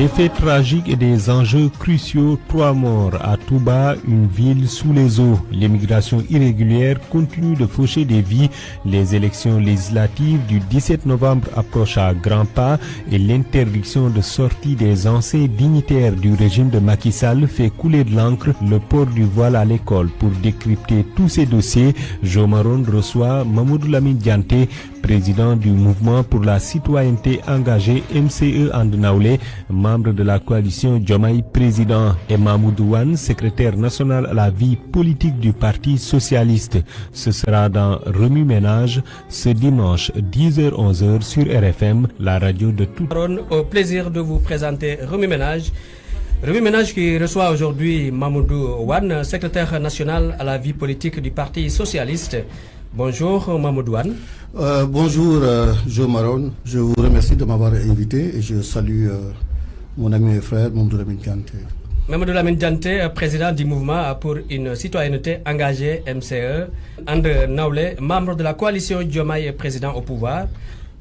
Des faits tragiques et des enjeux cruciaux, 3 morts à Touba, une ville sous les eaux. L'immigration irrégulière continue de faucher des vies. Les élections législatives du 17 novembre approchent à grands pas et l'interdiction de sortie des anciens dignitaires du régime de Macky Sall fait couler de l'encre. Le port du voile à l'école. Pour décrypter tous ces dossiers, Jo Maron reçoit Mamadou Lamine Dianté, président du mouvement pour la citoyenneté engagée MCE And Nawlé, membre de la coalition Diomaye Président, et Mamoudou Wane, secrétaire national à la vie politique du Parti socialiste. Ce sera dans Remue Ménage ce dimanche 10h-11h sur RFM, la radio de tout. Au plaisir de vous présenter Remue Ménage. Remue Ménage qui reçoit aujourd'hui Mamoudou Wane, secrétaire national à la vie politique du Parti socialiste. Bonjour Mamoudou Wane. Bonjour Jo Maron, je vous remercie de m'avoir invité et je salue mon ami et frère Mamadou Lamine Dianté. Mamadou Lamine Dianté, président du mouvement pour une citoyenneté engagée MCE, And Nawlé, membre de la coalition Diomaye Président au pouvoir.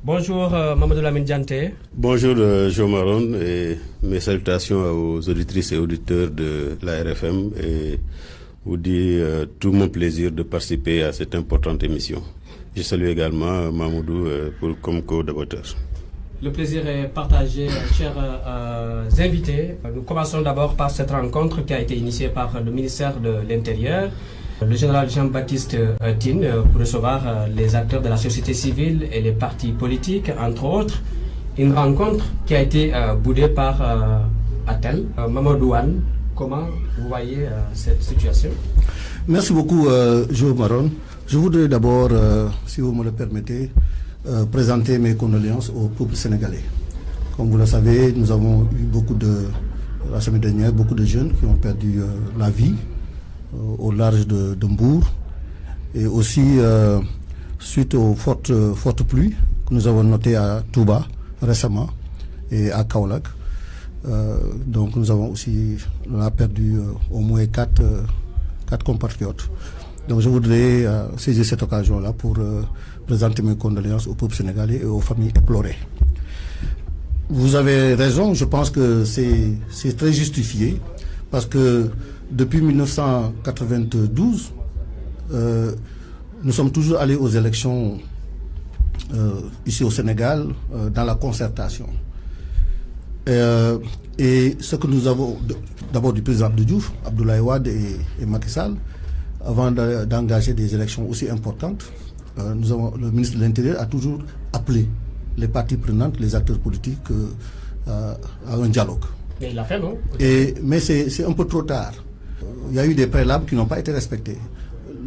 Bonjour Mamadou Lamine Dianté. Bonjour Jo Maron et mes salutations aux auditrices et auditeurs de la RFM et vous dis tout mon plaisir de participer à cette importante émission. Je salue également Mamoudou comme co-débatteur. Le plaisir est partagé, chers invités. Nous commençons d'abord par cette rencontre qui a été initiée par le ministère de l'Intérieur, le général Jean-Baptiste Tine, pour recevoir les acteurs de la société civile et les partis politiques, entre autres. Une rencontre qui a été boudée par Atel. Mamadou Wane, comment vous voyez cette situation? Merci beaucoup Jo Maron. Je voudrais d'abord, si vous me le permettez, présenter mes condoléances au peuple sénégalais. Comme vous le savez, nous avons eu la semaine dernière, beaucoup de jeunes qui ont perdu la vie au large de Mbour et aussi suite aux fortes pluies que nous avons notées à Touba récemment et à Kaolack. Donc nous avons aussi perdu au moins 4 compatriotes. Donc je voudrais saisir cette occasion-là pour présenter mes condoléances au peuple sénégalais et aux familles éplorées. Vous avez raison, je pense que c'est très justifié parce que depuis 1992, nous sommes toujours allés aux élections ici au Sénégal dans la concertation. Et ce que nous avons d'abord du président Abdou Diouf, Abdoulaye Wade et Macky Sall, avant d'engager des élections aussi importantes, le ministre de l'Intérieur a toujours appelé les parties prenantes, les acteurs politiques à un dialogue. Mais il l'a fait, non? Mais c'est un peu trop tard. Il y a eu des préalables qui n'ont pas été respectés.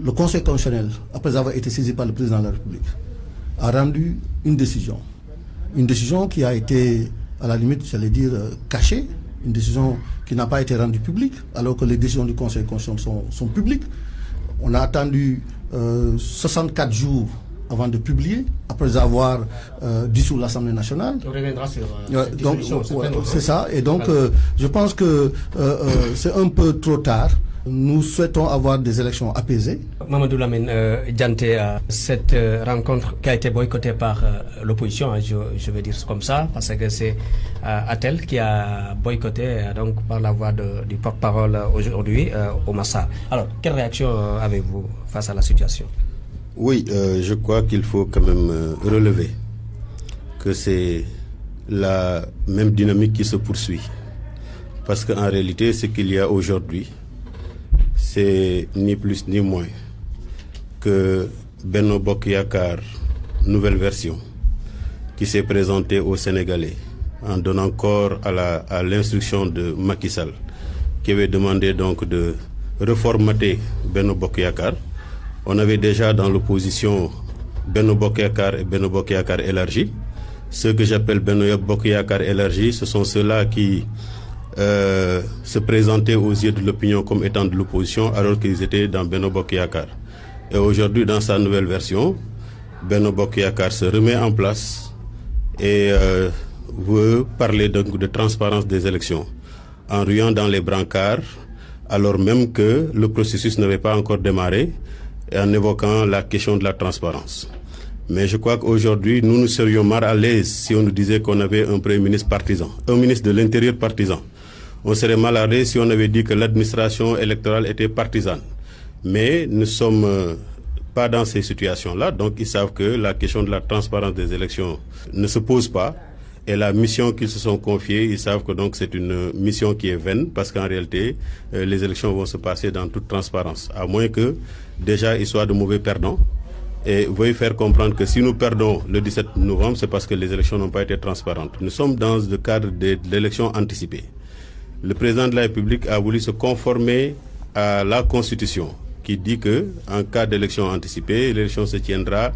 Le Conseil constitutionnel, après avoir été saisi par le président de la République, a rendu une décision qui a été, à la limite, j'allais dire, cachée, une décision qui n'a pas été rendue publique, alors que les décisions du Conseil constitutionnel sont publiques. On a attendu 64 jours avant de publier, après avoir dissous l'Assemblée nationale. On reviendra sur donc, c'est ça. Et donc, je pense que c'est un peu trop tard. Nous souhaitons avoir des élections apaisées. Mamadou Lamine Dianté, cette rencontre qui a été boycottée par l'opposition, je vais dire comme ça, parce que c'est Atel qui a boycotté donc par la voix du porte-parole aujourd'hui au Massa. Alors, quelle réaction avez-vous face à la situation? Oui, je crois qu'il faut quand même relever que c'est la même dynamique qui se poursuit. Parce qu'en réalité, ce qu'il y a aujourd'hui, c'est ni plus ni moins que Benno Bokk Yakaar, nouvelle version, qui s'est présentée aux Sénégalais en donnant corps à l'instruction de Macky Sall, qui avait demandé donc de reformater Benno Bokk Yakaar. On avait déjà dans l'opposition Benno Bokk Yakaar et Benno Bokk Yakaar élargi. Ceux que j'appelle Benno Bokk Yakaar élargi, ce sont ceux-là qui se présentaient aux yeux de l'opinion comme étant de l'opposition alors qu'ils étaient dans Benno Bokk Yakaar. Et aujourd'hui, dans sa nouvelle version, Benno Bokk Yakaar se remet en place et veut parler donc de transparence des élections en ruant dans les brancards alors même que le processus n'avait pas encore démarré et en évoquant la question de la transparence. Mais je crois qu'aujourd'hui, nous serions mal à l'aise si on nous disait qu'on avait un Premier ministre partisan, un ministre de l'Intérieur partisan. On serait mal à l'aise si on avait dit que l'administration électorale était partisane. Mais nous ne sommes pas dans ces situations-là. Donc ils savent que la question de la transparence des élections ne se pose pas. Et la mission qu'ils se sont confiée, ils savent que donc c'est une mission qui est vaine parce qu'en réalité, les élections vont se passer dans toute transparence. À moins que déjà ils soient de mauvais perdants. Et veuillez faire comprendre que si nous perdons le 17 novembre, c'est parce que les élections n'ont pas été transparentes. Nous sommes dans le cadre de l'élection anticipée. Le président de la République a voulu se conformer à la Constitution qui dit que en cas d'élection anticipée, l'élection se tiendra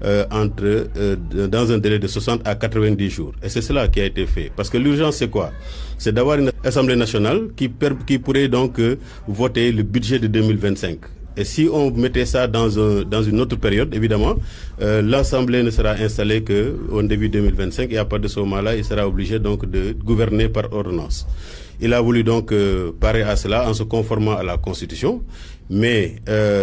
dans un délai de 60 à 90 jours. Et c'est cela qui a été fait. Parce que l'urgence, c'est quoi? C'est d'avoir une Assemblée nationale qui pourrait donc voter le budget de 2025. Et si on mettait ça dans une autre période, évidemment, l'Assemblée ne sera installée qu'au début 2025 et à partir de ce moment-là, il sera obligé donc de gouverner par ordonnance. Il a voulu donc parer à cela en se conformant à la Constitution. Mais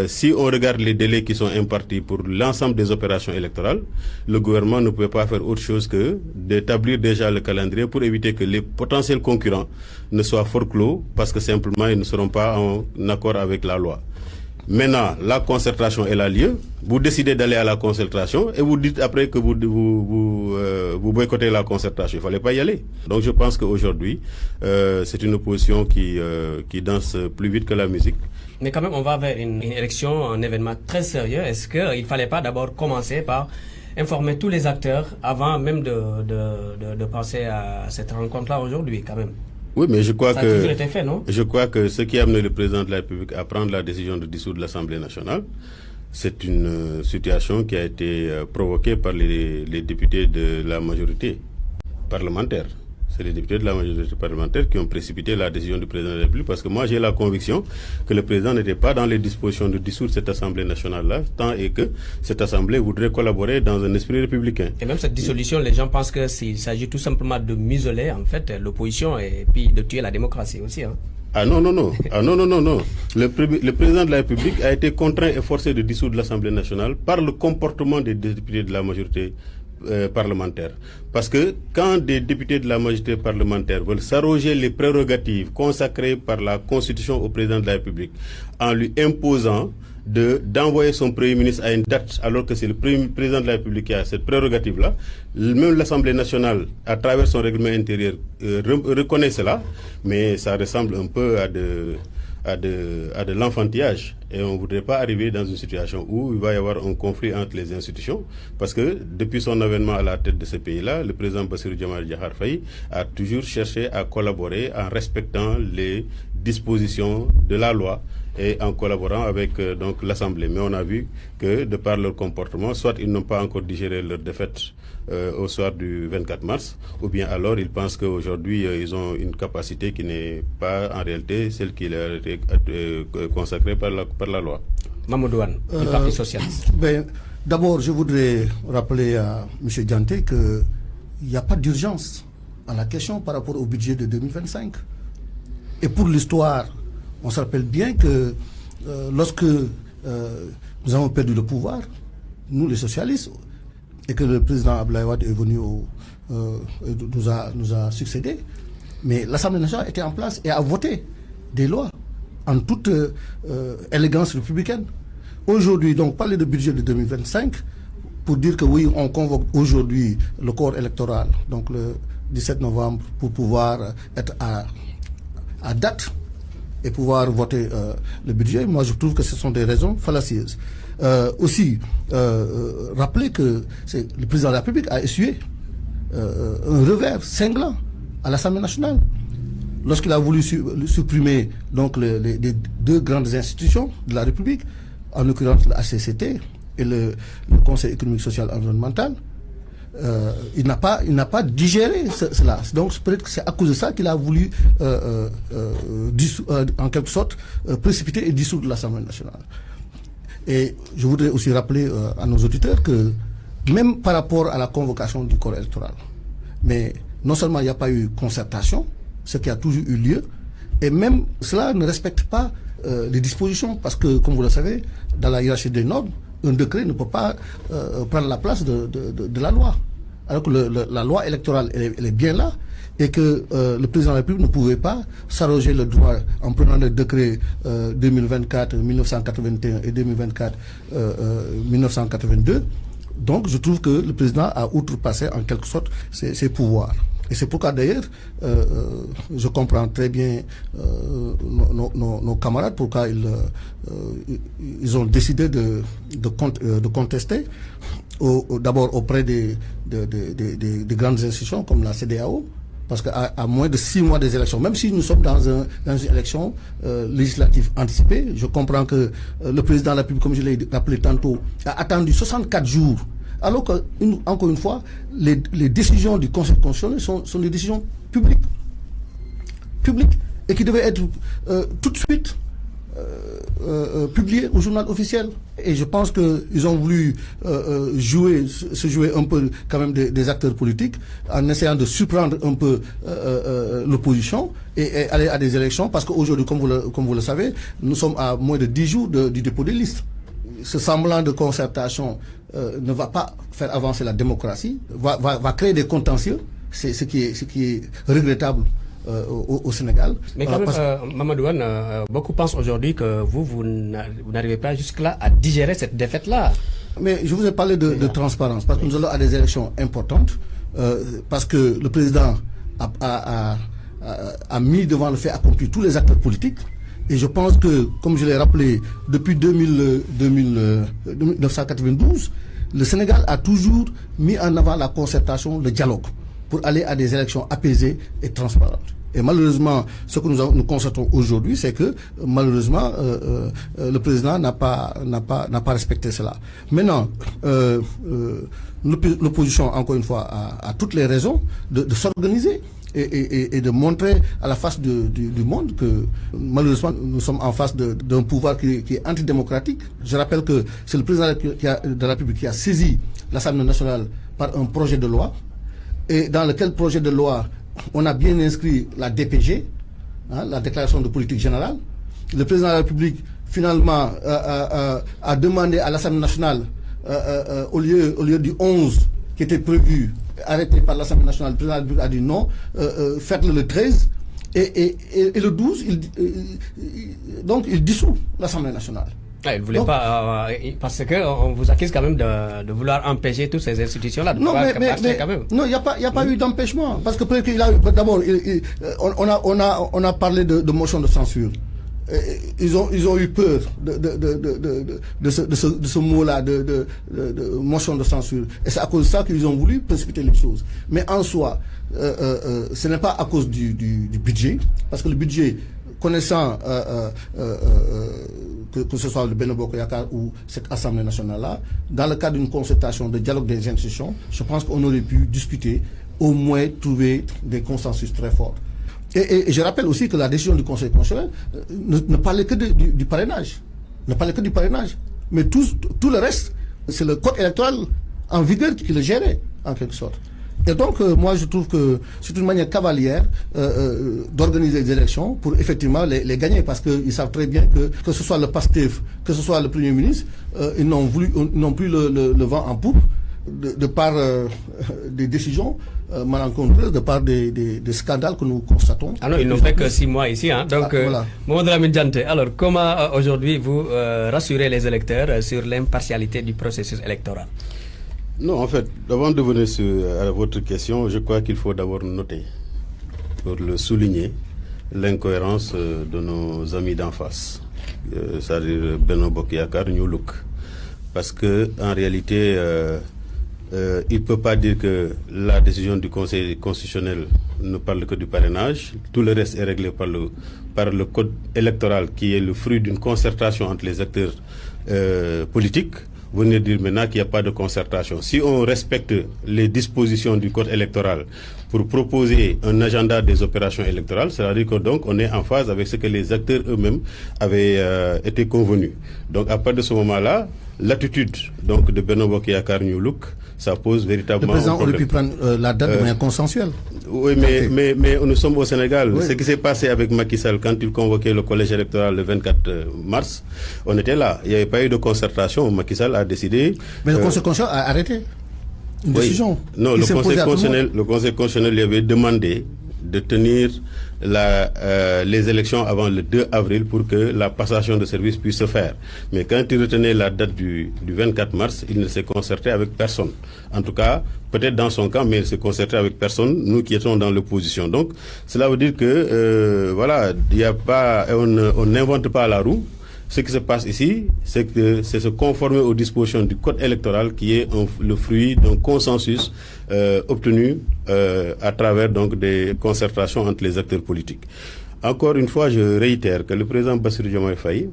si on regarde les délais qui sont impartis pour l'ensemble des opérations électorales, le gouvernement ne pouvait pas faire autre chose que d'établir déjà le calendrier pour éviter que les potentiels concurrents ne soient forclos parce que simplement ils ne seront pas en accord avec la loi. Maintenant, la concertation elle a lieu. Vous décidez d'aller à la concertation et vous dites après que vous boycottez la concertation. Il fallait pas y aller. Donc je pense qu'aujourd'hui, c'est une opposition qui danse plus vite que la musique. Mais quand même, on va vers une élection, un événement très sérieux. Est-ce qu'il ne fallait pas d'abord commencer par informer tous les acteurs avant même de penser à cette rencontre-là aujourd'hui, quand même? Oui, mais je crois ça a toujours été fait, non? Je crois que ce qui a amené le président de la République à prendre la décision de dissoudre l'Assemblée nationale, c'est une situation qui a été provoquée par les députés de la majorité parlementaire. C'est les députés de la majorité parlementaire qui ont précipité la décision du président de la République parce que moi j'ai la conviction que le président n'était pas dans les dispositions de dissoudre cette Assemblée nationale-là, tant et que cette Assemblée voudrait collaborer dans un esprit républicain. Et même cette dissolution, les gens pensent qu'il s'agit tout simplement de museler en fait l'opposition et puis de tuer la démocratie aussi. Hein. Ah non. Le président de la République a été contraint et forcé de dissoudre l'Assemblée nationale par le comportement des députés de la majorité parlementaire. Parce que quand des députés de la majorité parlementaire veulent s'arroger les prérogatives consacrées par la Constitution au président de la République en lui imposant d'envoyer son Premier ministre à une date alors que c'est le président de la République qui a cette prérogative-là, même l'Assemblée nationale, à travers son règlement intérieur, reconnaît cela, mais ça ressemble un peu à de l'enfantillage. Et on ne voudrait pas arriver dans une situation où il va y avoir un conflit entre les institutions, parce que depuis son avènement à la tête de ce pays-là, le président Bassirou Diomaye Diakhar Faye a toujours cherché à collaborer en respectant les dispositions de la loi et en collaborant avec donc l'Assemblée. Mais on a vu que de par leur comportement, soit ils n'ont pas encore digéré leur défaite au soir du 24 mars, ou bien alors ils pensent qu'aujourd'hui ils ont une capacité qui n'est pas en réalité celle qui leur a été consacrée par la loi. Mamadou Wane, du Parti Socialiste. D'abord, je voudrais rappeler à M. Dianté qu'il n'y a pas d'urgence à la question par rapport au budget de 2025. Et pour l'histoire, on se rappelle bien que lorsque nous avons perdu le pouvoir, nous les socialistes, et que le président Abdoulaye Wade est venu nous a succédé, mais l'Assemblée nationale était en place et a voté des lois en toute élégance républicaine. Aujourd'hui, donc, parler de budget de 2025, pour dire que oui, on convoque aujourd'hui le corps électoral, donc le 17 novembre, pour pouvoir être à date et pouvoir voter le budget, moi je trouve que ce sont des raisons fallacieuses. Aussi, rappeler que le président de la République a essuyé un revers cinglant à l'Assemblée nationale lorsqu'il a voulu supprimer donc les deux grandes institutions de la République, en l'occurrence le HCCT et le Conseil économique, social et environnemental. Il n'a pas digéré cela. Donc peut-être que c'est à cause de ça qu'il a voulu en quelque sorte précipiter et dissoudre l'Assemblée nationale. Et je voudrais aussi rappeler à nos auditeurs que même par rapport à la convocation du corps électoral, mais non seulement il n'y a pas eu concertation, ce qui a toujours eu lieu, et même cela ne respecte pas les dispositions, parce que, comme vous le savez, dans la hiérarchie des normes, un décret ne peut pas prendre la place de la loi. Alors que la loi électorale, elle est bien là, et que le président de la République ne pouvait pas s'arroger le droit en prenant le décret 2024-1981 et 2024-1982. Donc je trouve que le président a outrepassé en quelque sorte ses pouvoirs. Et c'est pourquoi d'ailleurs, je comprends très bien nos camarades, pourquoi ils ont décidé de contester, d'abord auprès des grandes institutions comme la CEDEAO, parce qu'à moins de 6 mois des élections, même si nous sommes dans une élection législative anticipée, je comprends que le président de la République, comme je l'ai rappelé tantôt, a attendu 64 jours. Alors que, encore une fois, les décisions du Conseil constitutionnel sont des décisions publiques, et qui devaient être tout de suite publiées au journal officiel. Et je pense qu'ils ont voulu se jouer un peu quand même des acteurs politiques, en essayant de surprendre un peu l'opposition et aller à des élections, parce qu'aujourd'hui, comme vous le savez, nous sommes à moins de 10 jours du dépôt des listes. Ce semblant de concertation ne va pas faire avancer la démocratie, va créer des contentieux, c'est ce qui est regrettable au Sénégal. Mais quand même, Mamadou Wane, beaucoup pensent aujourd'hui que vous n'arrivez pas jusque-là à digérer cette défaite-là. Mais je vous ai parlé de transparence, parce que nous allons à des élections importantes, parce que le président a mis devant le fait accompli tous les acteurs politiques. Et je pense que, comme je l'ai rappelé, depuis 1992, le Sénégal a toujours mis en avant la concertation, le dialogue, pour aller à des élections apaisées et transparentes. Et malheureusement, ce que nous constatons aujourd'hui, c'est que malheureusement, le président n'a pas respecté cela. Maintenant, l'opposition, encore une fois, a toutes les raisons de s'organiser. Et de montrer à la face du monde que malheureusement nous sommes en face d'un pouvoir qui est antidémocratique. Je rappelle que c'est le président de la République qui a saisi l'Assemblée nationale par un projet de loi, et dans lequel projet de loi on a bien inscrit la DPG, la déclaration de politique générale. Le président de la République finalement a demandé à l'Assemblée nationale au lieu du 11 qui était prévu, arrêté par l'Assemblée nationale, le président de la République a dit non, faites-le le 13, et le 12, donc il dissout l'Assemblée nationale. Il ne voulait pas, parce qu'on vous accuse quand même de vouloir empêcher toutes ces institutions-là de pouvoir marcher quand même. Non, il n'y a pas eu d'empêchement, parce que d'abord, on a parlé de motion de censure. Ils ont eu peur de ce mot-là, de motion de censure. Et c'est à cause de ça qu'ils ont voulu précipiter les choses. Mais en soi, ce n'est pas à cause du budget, parce que le budget, connaissant que ce soit le Benno Bokk Yakaar ou cette Assemblée nationale-là, dans le cadre d'une concertation de dialogue des institutions, je pense qu'on aurait pu discuter, au moins trouver des consensus très forts. Et je rappelle aussi que la décision du Conseil constitutionnel ne parlait que du parrainage. Ne parlait que du parrainage. Mais tout le reste, c'est le code électoral en vigueur qui le gérait, en quelque sorte. Et donc, moi, je trouve que c'est une manière cavalière d'organiser les élections pour effectivement les gagner, parce qu'ils savent très bien que ce soit le PASTEF, que ce soit le Premier ministre, ils n'ont plus le vent en poupe de par des décisions malencontreuses, de par des scandales que nous constatons. Ah non, ils n'ont fait que 6 mois ici. Donc, voilà. Mamadou Lamine Diante, alors comment aujourd'hui vous rassurez les électeurs sur l'impartialité du processus électoral? Non, en fait, avant de venir à votre question, je crois qu'il faut d'abord noter, pour le souligner, l'incohérence de nos amis d'en face, c'est-à-dire Benno Bokk Yakaar, New Look. Parce qu'en réalité, il ne peut pas dire que la décision du Conseil constitutionnel ne parle que du parrainage. Tout le reste est réglé par le code électoral, qui est le fruit d'une concertation entre les acteurs politiques. Venir dire maintenant qu'il n'y a pas de concertation. Si on respecte les dispositions du code électoral pour proposer un agenda des opérations électorales, c'est-à-dire que donc on est en phase avec ce que les acteurs eux-mêmes avaient été convenus. Donc à partir de ce moment-là, l'attitude donc de Benno Bokk Yakaar New Look ça pose véritablement le président un problème. aurait pu prendre la date de manière consensuelle. Oui, mais nous sommes au Sénégal. Oui. Ce qui s'est passé avec Macky Sall quand il convoquait le collège électoral le 24 mars, on était là. Il n'y avait pas eu de concertation. Macky Sall a décidé... Mais le Conseil constitutionnel a arrêté une décision. Non, le Conseil constitutionnel lui avait demandé de tenir les élections avant le 2 avril pour que la passation de service puisse se faire. Mais quand il retenait la date du 24 mars, il ne s'est concerté avec personne. En tout cas, peut-être dans son camp, mais il s'est concerté avec personne, nous qui étions dans l'opposition. Donc, cela veut dire que, voilà, il y a pas, on n'invente pas la roue. Ce qui se passe ici, c'est que c'est se conformer aux dispositions du code électoral qui est le fruit d'un consensus obtenu à travers donc des concertations entre les acteurs politiques. Encore une fois, je réitère que le président Bassirou Diomaye Faye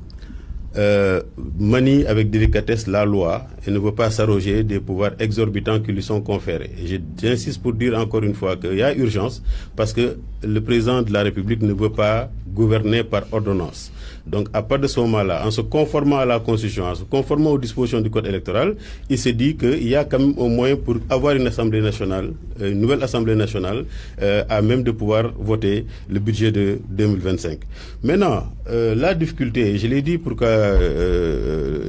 manie avec délicatesse la loi et ne veut pas s'arroger des pouvoirs exorbitants qui lui sont conférés. Et j'insiste pour dire encore une fois qu'il y a urgence parce que le président de la République ne veut pas gouverner par ordonnance. Donc, à partir de ce moment-là, en se conformant à la Constitution, en se conformant aux dispositions du Code électoral, il s'est dit qu'il y a quand même un moyen pour avoir une Assemblée nationale, une nouvelle Assemblée nationale, à même de pouvoir voter le budget de 2025. Maintenant, la difficulté, je l'ai dit pourquoi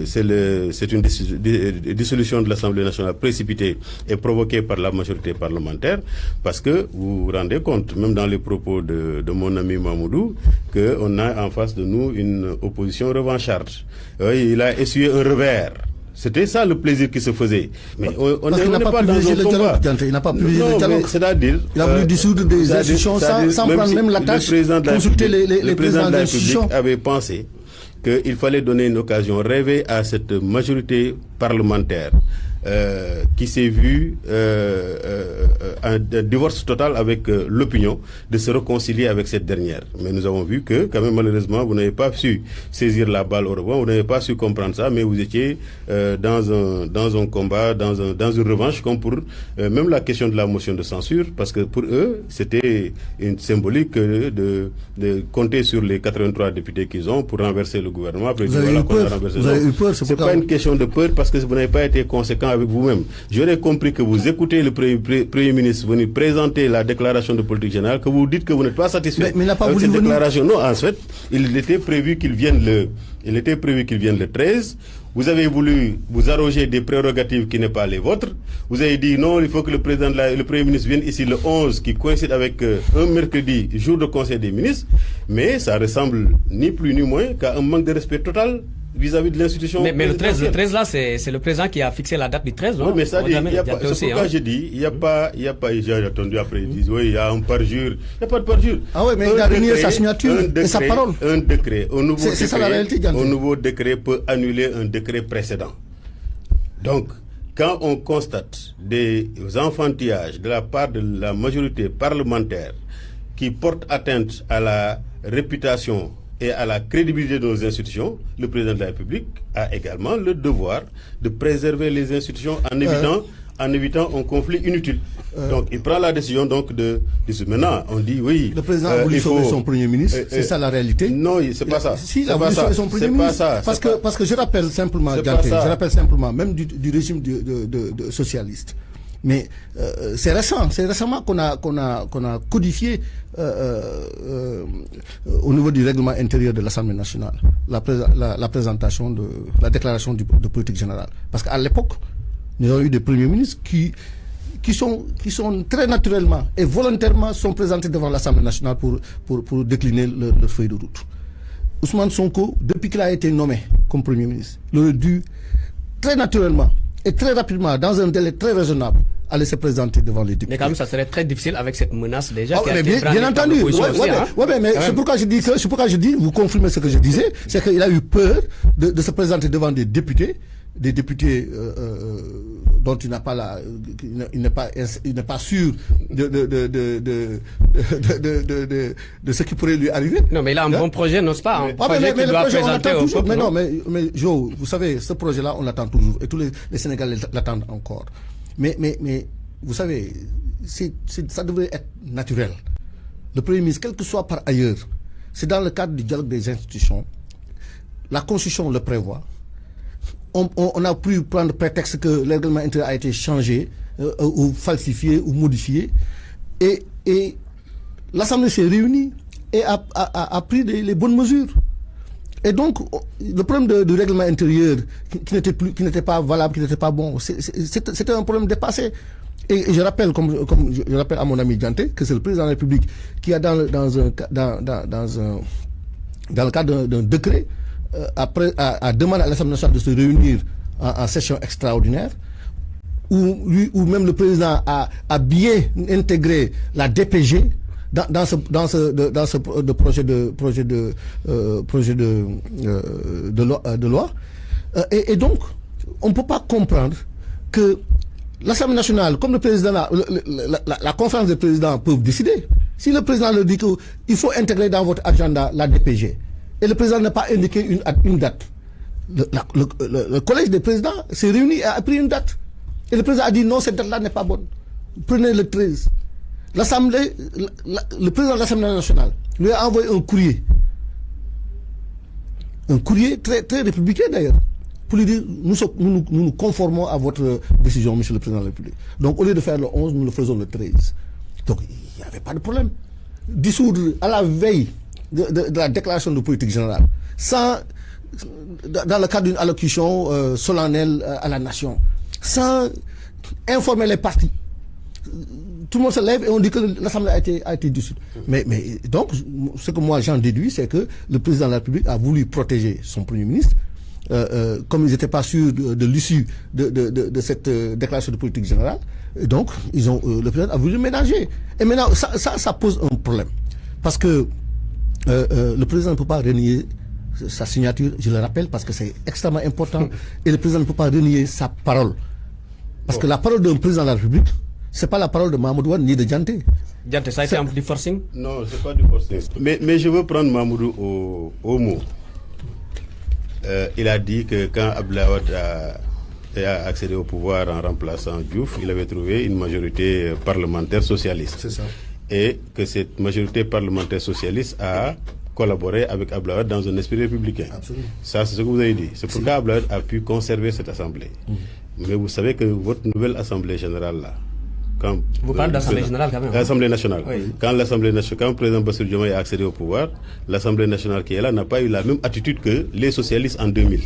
c'est une dissolution de l'Assemblée nationale précipitée et provoquée par la majorité parlementaire, parce que vous vous rendez compte, même dans les propos de mon ami Mamoudou, qu'on a en face de nous une opposition revancharde. Il a essuyé un revers. C'était ça le plaisir qui se faisait. Mais on n'est pas dans un combat. Il n'a pas publié le dialogue. C'est-à-dire... Il a voulu dissoudre des institutions sans prendre même la tâche de consulter les présidents de d'institutions. Le président de la République avait pensé qu'il fallait donner une occasion rêvée à cette majorité parlementaire qui s'est vue un divorce total avec l'opinion, de se réconcilier avec cette dernière. Mais nous avons vu que, quand même, malheureusement, vous n'avez pas su saisir la balle au rebond, vous n'avez pas su comprendre ça, mais vous étiez dans un combat, dans une revanche, comme pour même la question de la motion de censure, parce que pour eux, c'était une symbolique de compter sur les 83 députés qu'ils ont pour renverser le gouvernement. Après, vous avez eu peur, c'est pas une question de peur, parce que vous n'avez pas été conséquent avec vous-même. J'aurais compris que vous écoutez le Premier ministre venir présenter la déclaration de politique générale, que vous dites que vous n'êtes pas satisfait avec cette déclaration. Non, en fait, il était prévu qu'il vienne le 13. Vous avez voulu vous arroger des prérogatives qui n'est pas les vôtres. Vous avez dit non, il faut que le Premier ministre vienne ici le 11, qui coïncide avec un mercredi, jour de Conseil des ministres. Mais ça ressemble ni plus ni moins qu'à un manque de respect total vis-à-il de l'institution. Mais le 13 là, c'est le président qui a fixé la date du 13, non? Oui, mais ça dit, c'est pourquoi je dis, il n'y a pas, j'ai attendu après, ils disent, oui, il y a un parjure. Il n'y a pas de parjure. Ah oui, mais il a renié sa signature et sa parole. Un décret, c'est ça la réalité, un nouveau décret peut annuler un décret précédent. Donc, quand on constate des enfantillages de la part de la majorité parlementaire qui portent atteinte à la réputation et à la crédibilité de nos institutions, le président de la République a également le devoir de préserver les institutions en évitant un conflit inutile. Donc, il prend la décision donc de maintenant, on dit oui. Le président a voulu sauver son Premier ministre, c'est ça la réalité? Non, c'est pas ça. Si, il a voulu sauver son Premier ministre. Parce que je rappelle simplement, même du régime socialiste. Mais c'est récemment qu'on a codifié au niveau du règlement intérieur de l'Assemblée nationale la présentation de la déclaration de politique générale. Parce qu'à l'époque, nous avons eu des premiers ministres qui sont très naturellement et volontairement sont présentés devant l'Assemblée nationale pour décliner leur feuille de route. Ousmane Sonko, depuis qu'il a été nommé comme Premier ministre, il aurait dû très naturellement et très rapidement, dans un délai très raisonnable, aller se présenter devant les députés. Mais quand même, ça serait très difficile avec cette menace déjà. Bien entendu. Mais c'est pourquoi je dis, vous confirmez ce que je disais, c'est qu'il a eu peur de se présenter devant des députés dont il n'a pas il n'est pas sûr de ce qui pourrait lui arriver. Non, mais il a un bon projet, n'est-ce pas? Un projet qu'il doit présenter au peuple. Mais non, mais Joe, vous savez, ce projet-là, on l'attend toujours, et tous les Sénégalais l'attendent encore. Mais vous savez, ça devrait être naturel. Le Premier ministre, quel que soit par ailleurs, c'est dans le cadre du dialogue des institutions, la Constitution le prévoit. on a pu prendre prétexte que le règlement intérieur a été changé, ou falsifié, ou modifié. Et l'Assemblée s'est réunie et a pris les bonnes mesures. Et donc, le problème du règlement intérieur qui n'était pas valable, qui n'était pas bon, c'était un problème dépassé. Et je rappelle, comme je rappelle à mon ami Dianté, que c'est le président de la République qui a dans le cadre d'un décret, a demandé à l'Assemblée nationale de se réunir en session extraordinaire, où même le président a bien intégré la DPG dans ce projet de loi. Et donc, on ne peut pas comprendre que l'Assemblée nationale, comme le président, la conférence des présidents peuvent décider. Si le président leur dit qu'il faut intégrer dans votre agenda la DPG, et le président n'a pas indiqué une date, le collège des présidents s'est réuni et a pris une date. Et le président a dit non, cette date-là n'est pas bonne. Prenez le 13. Le président de l'Assemblée nationale lui a envoyé un courrier très, très républicain d'ailleurs, pour lui dire nous nous conformons à votre décision, monsieur le président de la République. Donc au lieu de faire le 11, nous le faisons le 13. Donc il n'y avait pas de problème. Dissoudre à la veille de la déclaration de politique générale, dans le cadre d'une allocution solennelle à la nation, sans informer les partis. Tout le monde se lève et on dit que l'Assemblée a été dissoute. Mais donc, ce que moi j'en déduis, c'est que le président de la République a voulu protéger son Premier ministre. Comme ils n'étaient pas sûrs de l'issue de cette déclaration de politique générale, et donc le président a voulu ménager. Et maintenant, ça pose un problème. Parce que le président ne peut pas renier sa signature, je le rappelle, parce que c'est extrêmement important, et le président ne peut pas renier sa parole. Parce que la parole d'un président de la République, c'est pas la parole de Mahamadou Wane ni de Dianté. Dianté, ça a été un peu du forcing? Non, c'est pas du forcing. Mais je veux prendre Mahamadou au mot. Il a dit que quand Abdoulaye Wade a accédé au pouvoir en remplaçant Diouf, il avait trouvé une majorité parlementaire socialiste. C'est ça. Et que cette majorité parlementaire socialiste a collaboré avec Abdoulaye Wade dans un esprit républicain. Absolument. Ça, c'est ce que vous avez dit. C'est pourquoi Abdoulaye Wade a pu conserver cette assemblée. Mais vous savez que votre nouvelle assemblée générale là, vous parlez d'Assemblée générale quand même. L'Assemblée nationale. Oui. Quand le président Bassirou Diomaye a accédé au pouvoir, l'Assemblée nationale qui est là n'a pas eu la même attitude que les socialistes en 2000.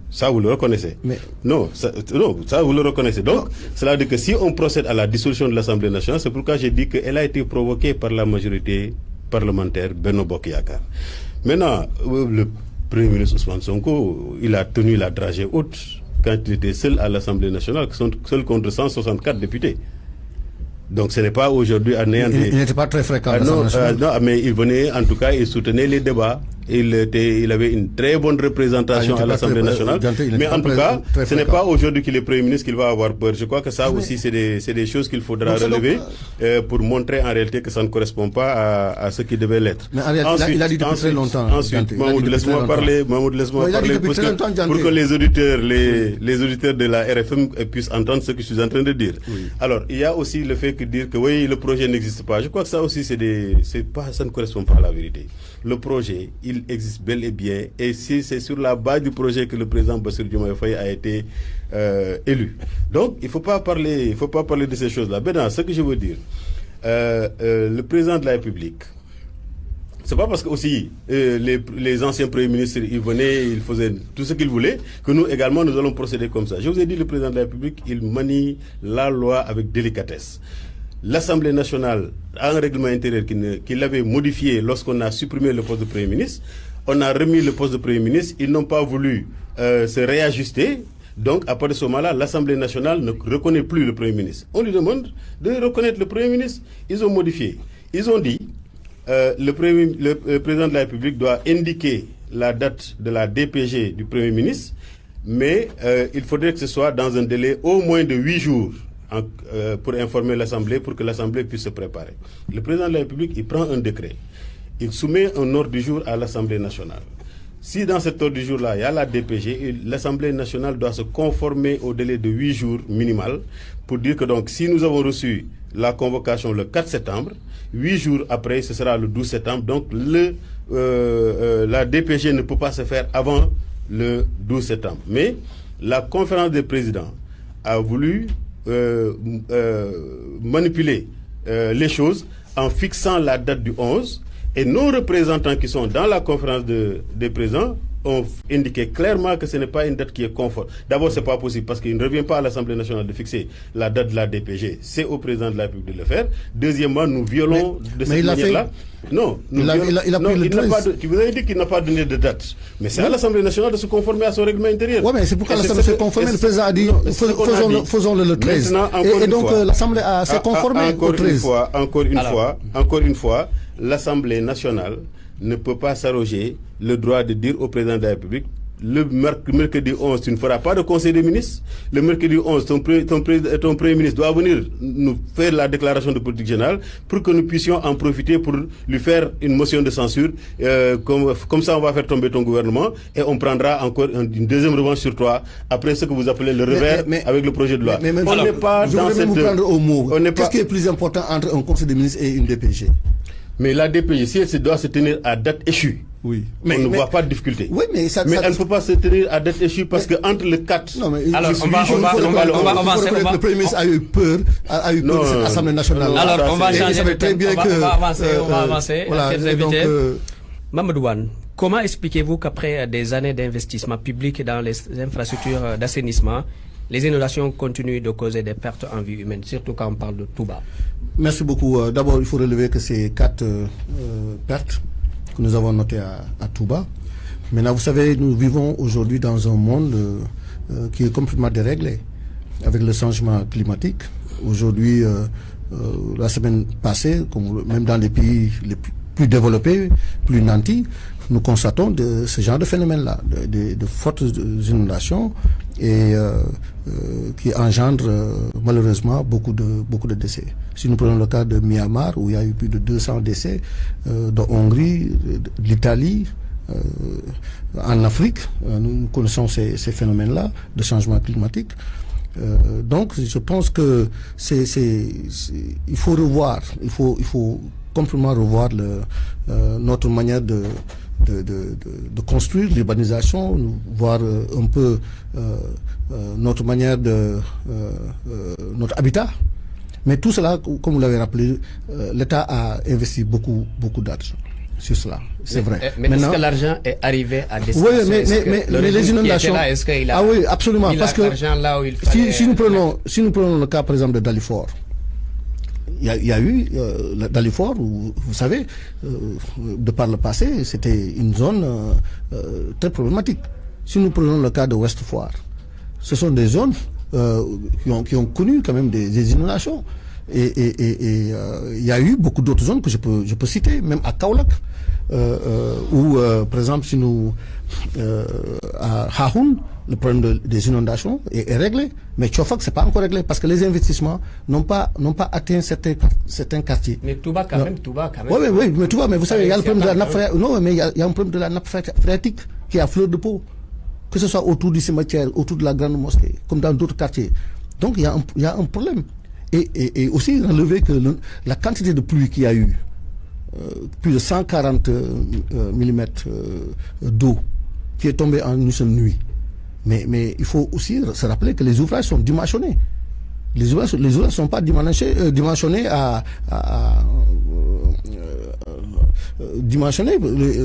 Ça, vous le reconnaissez. Non, ça vous le reconnaissez. Donc, cela veut dire que si on procède à la dissolution de l'Assemblée nationale, c'est pourquoi j'ai dit qu'elle a été provoquée par la majorité parlementaire Benno Bokk Yakaar. Maintenant, le Premier ministre Ousmane Sonko, il a tenu la dragée haute quand il était seul à l'Assemblée nationale, seul contre 164 députés. Donc ce n'est pas aujourd'hui en ayant... Il n'était pas très fréquent. Non, mais il venait, en tout cas, il soutenait les débats. Il avait une très bonne représentation à l'Assemblée nationale. Mais en tout cas, ce n'est pas aujourd'hui qu'il est Premier ministre qu'il va avoir peur. Je crois que ça aussi, c'est des choses qu'il faudra relever pour montrer en réalité que ça ne correspond pas à ce qui devait l'être. Mais en réalité, il a dit depuis très longtemps. Ensuite, Mahmoud, laisse-moi parler pour que les auditeurs de la RFM puissent entendre ce que je suis en train de dire. Alors, il y a aussi le fait de dire que oui, le projet n'existe pas. Je crois que ça aussi, ça ne correspond pas à la vérité. Le projet, il existe bel et bien, et c'est sur la base du projet que le président Bassirou Diomaye Faye a été élu. Donc, il ne faut pas parler de ces choses-là. Maintenant, ce que je veux dire, le président de la République, c'est pas parce que aussi les anciens premiers ministres, ils venaient, ils faisaient tout ce qu'ils voulaient, que nous également, nous allons procéder comme ça. Je vous ai dit, le président de la République, il manie la loi avec délicatesse. L'Assemblée nationale a un règlement intérieur qu'il avait modifié lorsqu'on a supprimé le poste de Premier ministre. On a remis le poste de Premier ministre. Ils n'ont pas voulu se réajuster. Donc, à partir de ce moment-là, l'Assemblée nationale ne reconnaît plus le Premier ministre. On lui demande de reconnaître le Premier ministre. Ils ont modifié. Ils ont dit le président de la République doit indiquer la date de la DPG du Premier ministre, mais il faudrait que ce soit dans un délai au moins de 8 jours. Pour informer l'Assemblée, pour que l'Assemblée puisse se préparer. Le président de la République, il prend un décret. Il soumet un ordre du jour à l'Assemblée nationale. Si dans cet ordre du jour-là, il y a la DPG, l'Assemblée nationale doit se conformer au délai de 8 jours minimal pour dire que donc, si nous avons reçu la convocation le 4 septembre, 8 jours après, ce sera le 12 septembre. Donc, la DPG ne peut pas se faire avant le 12 septembre. Mais la conférence des présidents a voulu manipuler les choses en fixant la date du 11, et nos représentants qui sont dans la conférence des présidents ont indiqué clairement que ce n'est pas une date qui est conforme. D'abord, ce n'est pas possible parce qu'il ne revient pas à l'Assemblée nationale de fixer la date de la DPG. C'est au président de la République de le faire. Deuxièmement, nous violons de cette manière-là. Non, vous avez dit qu'il n'a pas donné de date. Mais c'est à l'Assemblée nationale de se conformer à son règlement intérieur. Oui, mais c'est pourquoi l'Assemblée s'est conformée. Le président a dit faisons-le le 13. Et donc l'Assemblée s'est conformée au 13. Encore une fois, l'Assemblée nationale ne peut pas s'arroger le droit de dire au président de la République: le mercredi 11, tu ne feras pas de conseil des ministres. Le mercredi 11, ton premier ministre doit venir nous faire la déclaration de politique générale pour que nous puissions en profiter pour lui faire une motion de censure. Comme ça, on va faire tomber ton gouvernement et on prendra encore une deuxième revanche sur toi après ce que vous appelez le revers avec le projet de loi. On n'est pas dans cette... vous prendre au mot. Qu'est-ce qui est plus important entre un conseil des ministres et une DPG? Mais la DPG, si elle doit se tenir à date échue, oui. On ne voit pas de difficulté. Oui, mais elle ne peut pas se tenir à date échue parce que entre le 4... Non, mais alors, on va avancer. Le Premier ministre a eu peur de cette Assemblée nationale. Alors, on va changer de thème. On va avancer. Voilà, Mamadou Wane, comment expliquez-vous qu'après des années d'investissement public dans les infrastructures d'assainissement, les inondations continuent de causer des pertes en vie humaine, surtout quand on parle de Touba? Merci beaucoup. D'abord, il faut relever que ces 4 pertes que nous avons notées à Touba. Maintenant, vous savez, nous vivons aujourd'hui dans un monde qui est complètement déréglé avec le changement climatique. Aujourd'hui, la semaine passée, même dans les pays les plus développés, plus nantis, nous constatons ce genre de phénomène-là, de fortes inondations et qui engendrent malheureusement beaucoup de décès. Si nous prenons le cas de Myanmar, où il y a eu plus de 200 décès, de Hongrie, l'Italie, en Afrique, nous connaissons ces phénomènes-là de changement climatique. Donc, je pense que il faut revoir, il faut complètement revoir notre manière de construire l'urbanisation, voir un peu notre manière notre habitat. Mais tout cela, comme vous l'avez rappelé, l'État a investi beaucoup d'argent sur cela. C'est vrai. Mais est-ce que l'argent est arrivé à destination? Oui, mais les inondations. Ah oui, absolument. Parce que là où il fallait... si nous prenons le cas, par exemple, de Dalifort, il y a eu Dalifort, où, vous savez, de par le passé, c'était une zone très problématique. Si nous prenons le cas de Ouest Foire, ce sont des zones qui ont connu quand même des inondations. Et il y a eu beaucoup d'autres zones que je peux citer, même à Kaolack, où, par exemple, si nous à Hahoun, le problème des inondations est réglé, mais Tchofak, c'est pas encore réglé parce que les investissements n'ont pas atteint certains quartiers. Mais Touba quand même. Oui, mais Touba, mais vous savez, il y a le problème de la nappe phréatique. Non, mais il y a un problème de la nappe phréatique qui est à fleur de peau, que ce soit autour du cimetière, autour de la grande mosquée, comme dans d'autres quartiers. Donc il y a un problème. Et aussi relever que la quantité de pluie qu'il y a eu, plus de 140 mm d'eau qui est tombée en une seule nuit. Mais il faut aussi se rappeler que les ouvrages sont dimensionnés. Les ouvrages ne sont pas dimensionnés dimensionnés.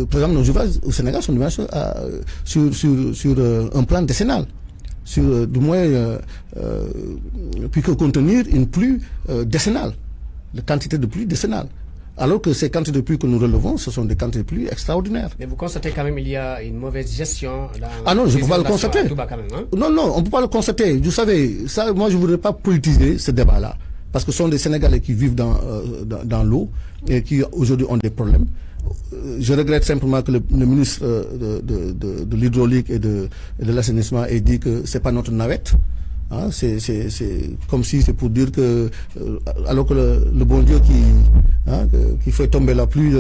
Par exemple, nos ouvrages au Sénégal sont dimensionnés sur un plan décennal. Du moins, puis que contenir une pluie décennale, la quantité de pluie décennale. Alors que ces quantités de pluie que nous relevons, ce sont des quantités de pluie extraordinaires. Mais vous constatez quand même qu'il y a une mauvaise gestion dans... Ah non, je ne peux pas le constater. Quand même, hein? Non, on ne peut pas le constater. Vous savez, ça, moi je ne voudrais pas politiser ce débat-là. Parce que ce sont des Sénégalais qui vivent dans l'eau et qui aujourd'hui ont des problèmes. Je regrette simplement que le ministre de l'hydraulique et de l'assainissement ait dit que ce n'est pas notre navette. Hein, c'est comme si c'est pour dire que alors que le bon Dieu qui fait tomber la pluie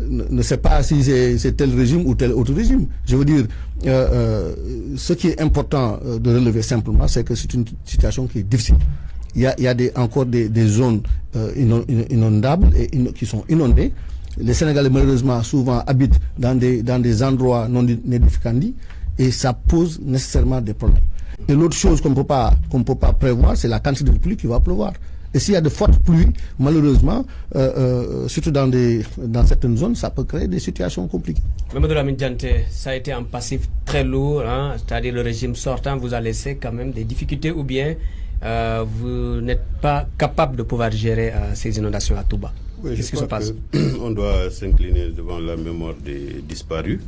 ne sait pas si c'est tel régime ou tel autre régime. Je veux dire, ce qui est important de relever simplement, c'est que c'est une situation qui est difficile. Il y a encore des zones inondables et qui sont inondées. les Sénégalais malheureusement souvent habitent dans des endroits non édificandi et ça pose nécessairement des problèmes. Et l'autre chose qu'on ne peut pas prévoir, c'est la quantité de pluie qui va pleuvoir. Et s'il y a de fortes pluies, malheureusement, surtout dans certaines zones, ça peut créer des situations compliquées. Mamadou Lamine Diante, ça a été un passif très lourd, hein, c'est-à-dire le régime sortant vous a laissé quand même des difficultés ou bien vous n'êtes pas capable de pouvoir gérer ces inondations à Touba. Oui, qu'est-ce qui se passe? On doit s'incliner devant la mémoire des disparus.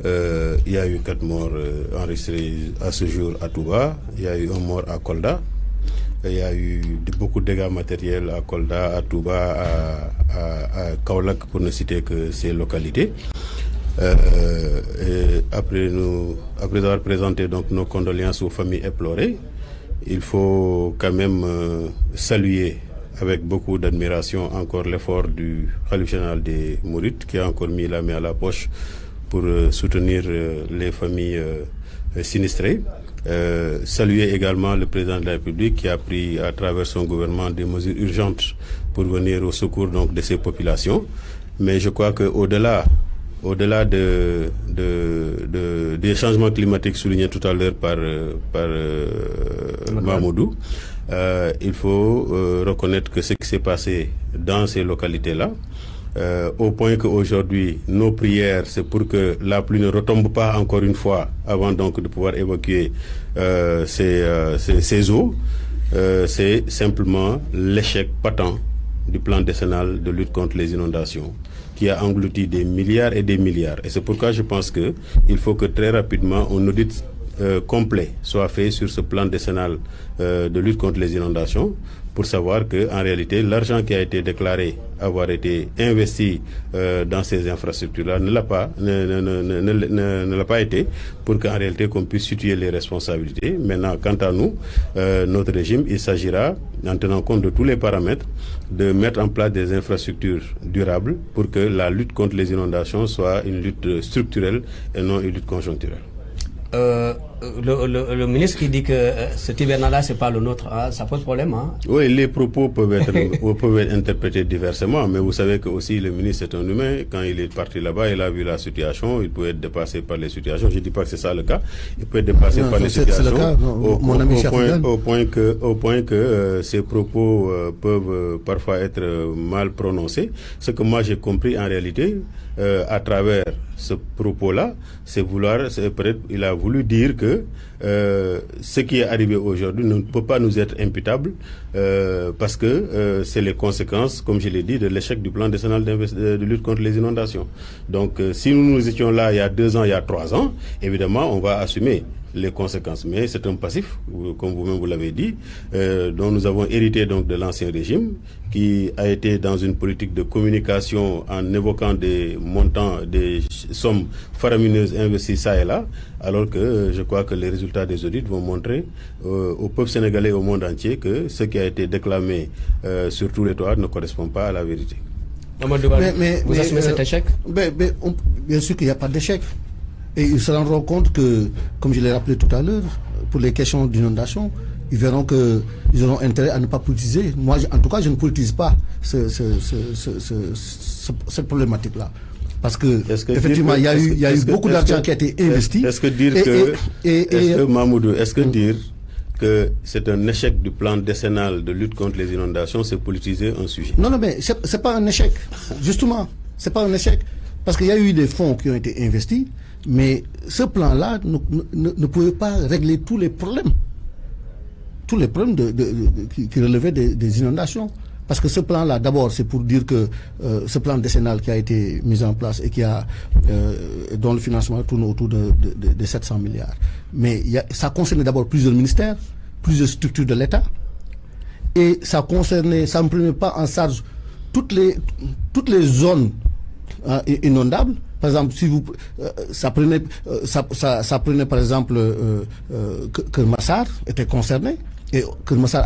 Il y a eu 4 morts enregistrés à ce jour à Touba, il y a eu un mort à Kolda. Il y a eu beaucoup de dégâts matériels à Kolda, à Touba, à Kaolack, pour ne citer que ces localités. Et après avoir présenté donc nos condoléances aux familles éplorées, il faut quand même saluer avec beaucoup d'admiration encore l'effort du Khalife général des Mourides qui a encore mis la main à la poche pour soutenir les familles sinistrées. Saluer également le président de la République qui a pris à travers son gouvernement des mesures urgentes pour venir au secours donc de ces populations. Mais je crois qu'au-delà des changements climatiques soulignés tout à l'heure par Mamoudou, il faut reconnaître que ce qui s'est passé dans ces localités-là, au point qu'aujourd'hui, nos prières, c'est pour que la pluie ne retombe pas encore une fois avant donc de pouvoir évacuer ces eaux. C'est simplement l'échec patent du plan décennal de lutte contre les inondations qui a englouti des milliards et des milliards. Et c'est pourquoi je pense qu'il faut que très rapidement un audit complet soit fait sur ce plan décennal de lutte contre les inondations pour savoir qu'en réalité, l'argent qui a été déclaré avoir été investi dans ces infrastructures-là ne l'a pas été, pour qu'en réalité qu'on puisse situer les responsabilités. Maintenant, quant à nous, notre régime, il s'agira, en tenant compte de tous les paramètres, de mettre en place des infrastructures durables pour que la lutte contre les inondations soit une lutte structurelle et non une lutte conjoncturelle. Le ministre qui dit que cet hivernal-là, c'est pas le nôtre, hein, ça pose problème. Hein? Oui, les propos peuvent être interprétés diversement, mais vous savez que aussi le ministre est un humain. Quand il est parti là-bas, il a vu la situation, il peut être dépassé par les situations. Je ne dis pas que c'est ça le cas. Il peut être dépassé par les situations au point que ces propos peuvent parfois être mal prononcés. Ce que moi j'ai compris en réalité à travers ce propos-là, peut-être il a voulu dire que ce qui est arrivé aujourd'hui ne peut pas nous être imputable parce que c'est les conséquences, comme je l'ai dit, de l'échec du plan décennal de lutte contre les inondations. Donc si nous étions là il y a 2 ans, il y a 3 ans, évidemment on va assumer les conséquences. Mais c'est un passif, comme vous-même vous l'avez dit, dont nous avons hérité donc de l'ancien régime, qui a été dans une politique de communication en évoquant des montants, des sommes faramineuses investies ça et là, alors que je crois que les résultats des audits vont montrer au peuple sénégalais et au monde entier que ce qui a été déclamé sur tous les toits ne correspond pas à la vérité. Vous assumez cet échec? Bien sûr qu'il n'y a pas d'échec. Et ils se rendront compte que, comme je l'ai rappelé tout à l'heure, pour les questions d'inondation, ils verront qu'ils auront intérêt à ne pas politiser. Moi, en tout cas, je ne politise pas cette problématique-là. Parce que effectivement, il y a eu beaucoup d'argent qui a été investi. Est-ce que dire que c'est un échec du plan décennal de lutte contre les inondations, c'est politiser un sujet? Non, mais c'est pas un échec. Justement, c'est pas un échec. Parce qu'il y a eu des fonds qui ont été investis, mais ce plan-là ne pouvait pas régler tous les problèmes. Tous les problèmes qui relevaient des inondations. Parce que ce plan-là, d'abord, c'est pour dire que ce plan décennal qui a été mis en place et dont le financement tourne autour de 700 milliards. Mais ça concernait d'abord plusieurs ministères, plusieurs structures de l'État. Et ça ne prenait pas en charge toutes les zones inondables. Par exemple, si ça prenait par exemple que Massar était concerné. Et que Massar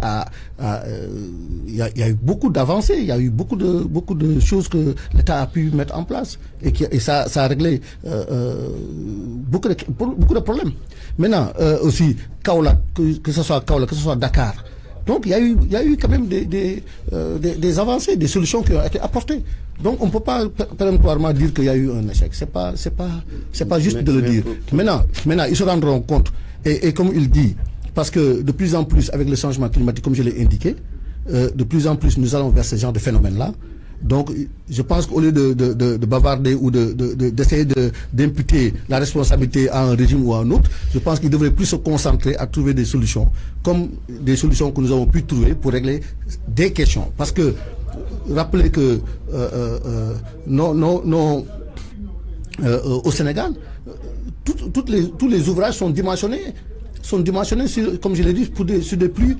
il y a eu beaucoup d'avancées, il y a eu beaucoup de choses que l'État a pu mettre en place et ça a réglé beaucoup de problèmes. Maintenant aussi Kaolack, que ce soit Kaolack, que ce soit Dakar, Donc il y a eu quand même des avancées, des solutions qui ont été apportées. Donc on ne peut pas péremptoirement dire qu'il y a eu un échec. C'est pas juste de le dire. Maintenant, ils se rendront compte. Et comme il dit, parce que de plus en plus, avec le changement climatique, comme je l'ai indiqué, de plus en plus, nous allons vers ce genre de phénomène-là. Donc, je pense qu'au lieu de bavarder ou d'essayer d'imputer la responsabilité à un régime ou à un autre, je pense qu'il devrait plus se concentrer à trouver des solutions, comme des solutions que nous avons pu trouver pour régler des questions. Parce que, rappelez que au Sénégal, tous les ouvrages sont dimensionnés sur, comme je l'ai dit, sur des pluies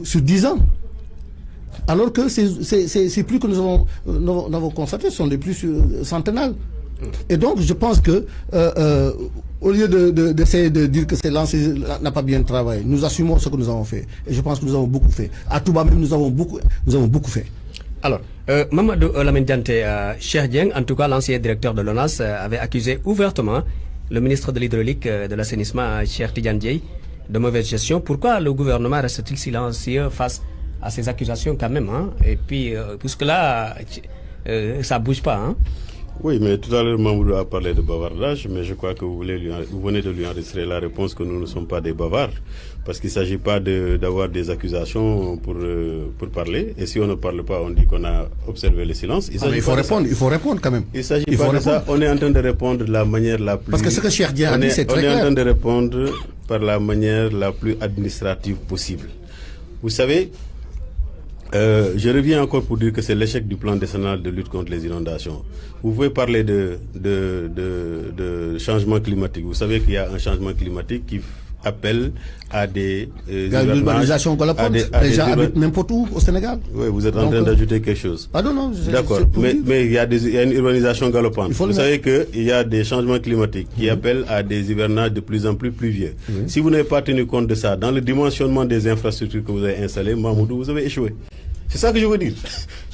sur 10 ans. Alors que ces pluies que nous avons constatées sont des pluies centennales. Et donc je pense que au lieu d'essayer de dire que c'est lancé n'a pas bien travaillé, nous assumons ce que nous avons fait. Et je pense que nous avons beaucoup fait. À Touba même, nous avons beaucoup fait. Alors, Mamadou Lamine Diante, Cheikh Dieng, en tout cas l'ancien directeur de l'ONAS, avait accusé ouvertement le ministre de l'Hydraulique de l'Assainissement, Cheikh Tidiane Dièye, de mauvaise gestion. Pourquoi le gouvernement reste-t-il silencieux face à ces accusations quand même, hein? Et puis, puisque là, ça bouge pas, hein? Oui, mais tout à l'heure, Mamoudou a parlé de bavardage, mais je crois que vous venez de lui enregistrer la réponse que nous ne sommes pas des bavards, parce qu'il ne s'agit pas d'avoir des accusations pour parler, et si on ne parle pas, on dit qu'on a observé le silence. Il faut répondre quand même. Il s'agit pas de ça, on est en train de répondre de la manière la plus... Parce que ce que Cheikh Dieng a dit, c'est très clair. On est en train de répondre par la manière la plus administrative possible. Vous savez... je reviens encore pour dire que c'est l'échec du plan décennal de lutte contre les inondations. Vous pouvez parler de changement climatique. Vous savez qu'il y a un changement climatique qui appelle à des... l'urbanisation galopante. Les gens habitent n'importe où au Sénégal. Oui, vous êtes en train d'ajouter quelque chose. Ah non. D'accord, mais il y a une urbanisation galopante. Vous savez qu'il y a des changements climatiques qui appellent à des hivernages de plus en plus pluvieux. Si vous n'avez pas tenu compte de ça, dans le dimensionnement des infrastructures que vous avez installées, Mamoudou, vous avez échoué. C'est ça que je veux dire.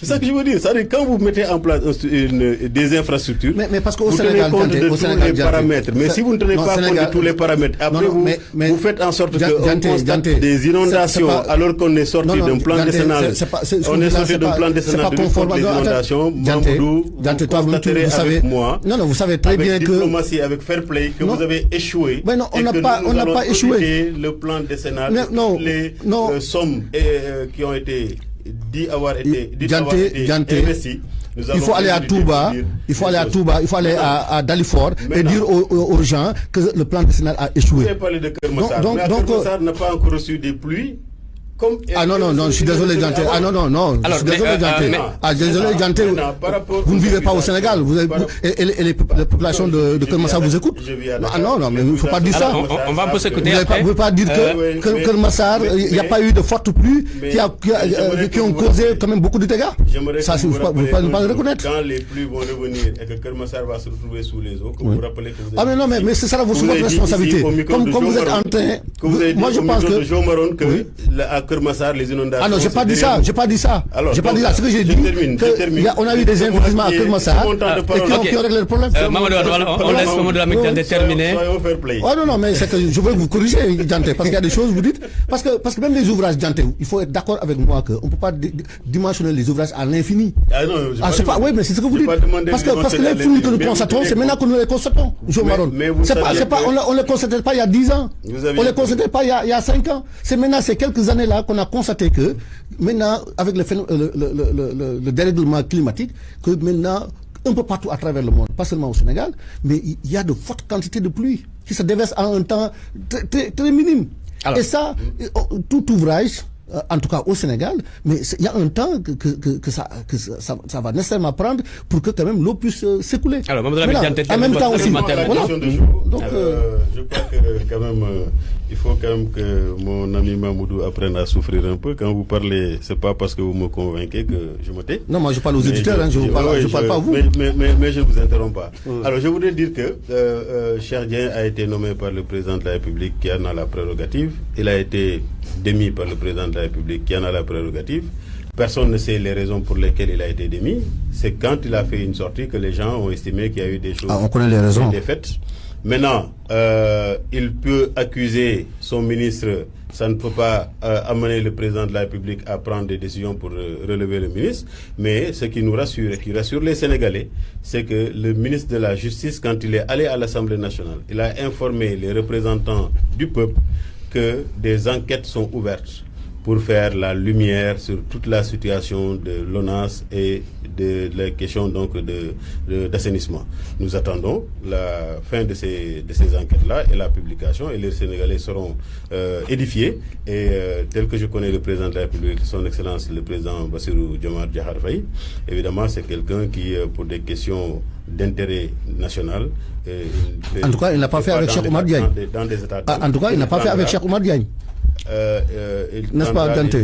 C'est-à-dire quand vous mettez en place des infrastructures, mais parce qu'au vous tenez compte de tous les paramètres. Mais si vous ne tenez pas compte de tous les paramètres, après vous faites en sorte qu'on constate des inondations alors qu'on est sorti d'un plan décennal. On est sorti d'un plan décennal de lutte contre les inondations. Mamoudou, vous constaterez avec moi, vous savez très bien avec diplomatie, avec fair play, que vous avez échoué. Mais non, on n'a pas échoué. Le plan décennal, les sommes qui ont été avoir été investi. Il faut aller à Touba, il faut aller à Dalifort et dire aux gens que le plan décennal a échoué. Vous avez parlé de Kermassar, mais Kermassar n'a pas encore reçu des pluies. Non, je suis désolé, Diante. Je suis désolé, Diante. Désolé, Diante. Vous ne vivez pas au Sénégal. Et les populations de Kermassar vous écoutent. Non, mais il ne faut pas dire ça. On va un peu s'écouter. Vous ne pouvez pas dire que Kermassar, il n'y a pas eu de fortes pluies qui ont causé quand même beaucoup de dégâts. Ça, vous ne pouvez pas le reconnaître. Quand les pluies vont revenir et que Kermassar va se retrouver sous les eaux, que vous rappelez que vous avez... non, mais c'est ça votre responsabilité. Comme vous êtes en train... Moi, je pense que... Kermassar, les inondations. Ah non, j'ai pas dit ça. Ce que j'ai dit, on a eu des investissements à Kermassar qui ont réglé le problème. Mamadou, on laisse Mamadou Lamine Diante terminer. Non, mais c'est que je veux vous corriger, Diante, parce qu'il y a des choses, vous dites, parce que même les ouvrages, Diante, il faut être d'accord avec moi qu'on ne peut pas dimensionner les ouvrages à l'infini. Oui, mais c'est ce que vous dites. Parce que les flux que nous constatons, c'est maintenant que nous les constatons, Jo Maron. On ne les constatait pas il y a 10 ans. On ne les constatait pas il y a 5 ans. C'est maintenant ces quelques années-là qu'on a constaté que maintenant, avec le dérèglement climatique, que maintenant, un peu partout à travers le monde, pas seulement au Sénégal, mais il y a de fortes quantités de pluie qui se déversent en un temps très minime. Et ça, tout ouvrage, en tout cas au Sénégal, mais il y a un temps que ça va nécessairement prendre pour que quand même l'eau puisse s'écouler. Alors, en même temps aussi. Donc, je crois que quand même, il faut quand même que mon ami Mamoudou apprenne à souffrir un peu. Quand vous parlez, c'est pas parce que vous me convainquez que je me tais. Non, moi je parle aux éditeurs, je parle pas à vous. Mais je ne vous interromps pas. Alors, je voudrais dire que Cheikh Dieng a été nommé par le président de la République qui en a la prérogative. Il a été démis par le président de la République qui en a la prérogative. Personne ne sait les raisons pour lesquelles il a été démis. C'est quand il a fait une sortie que les gens ont estimé qu'il y a eu des choses. On connaît les raisons. Des faits. Maintenant, il peut accuser son ministre. Ça ne peut pas amener le président de la République à prendre des décisions pour relever le ministre. Mais ce qui nous rassure et qui rassure les Sénégalais, c'est que le ministre de la Justice, quand il est allé à l'Assemblée nationale, il a informé les représentants du peuple que des enquêtes sont ouvertes pour faire la lumière sur toute la situation de l'ONAS et de la question donc d'assainissement. Nous attendons la fin de ces enquêtes-là et la publication, et les Sénégalais seront édifiés. Et tel que je connais le président de la République, son Excellence le président Bassirou Diomaye Diakhar Faye, évidemment c'est quelqu'un qui, pour des questions d'intérêt national, en tout cas, il n'a pas fait avec Cheikh Oumar Diagne. En tout cas, il n'a pas fait avec Cheikh Oumar Diagne. N'est-ce pas, Dante?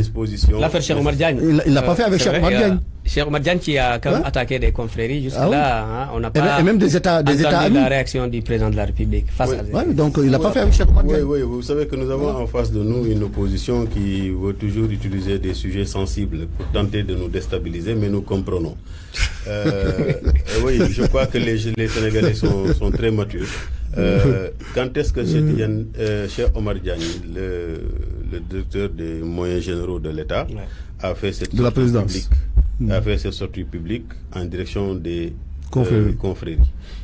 L'affaire Cheikh Oumar Diagne. Il n'a pas fait avec Cheikh Oumar Diagne. Cheikh Oumar Diagne qui a quand même attaqué des confréries. Jusque-là, on n'a pas et même des États entendu amis. la réaction du président de la République face à ça. Donc il n'a pas fait avec Cheikh Oumar Diagne. Oui, vous savez que nous avons en face de nous une opposition qui veut toujours utiliser des sujets sensibles pour tenter de nous déstabiliser, mais nous comprenons. Oui, je crois que les Sénégalais sont très matures. Quand est-ce que Cheikh Oumar Diagne, le directeur des moyens généraux de l'État, a fait cette sortie publique en direction des confréries?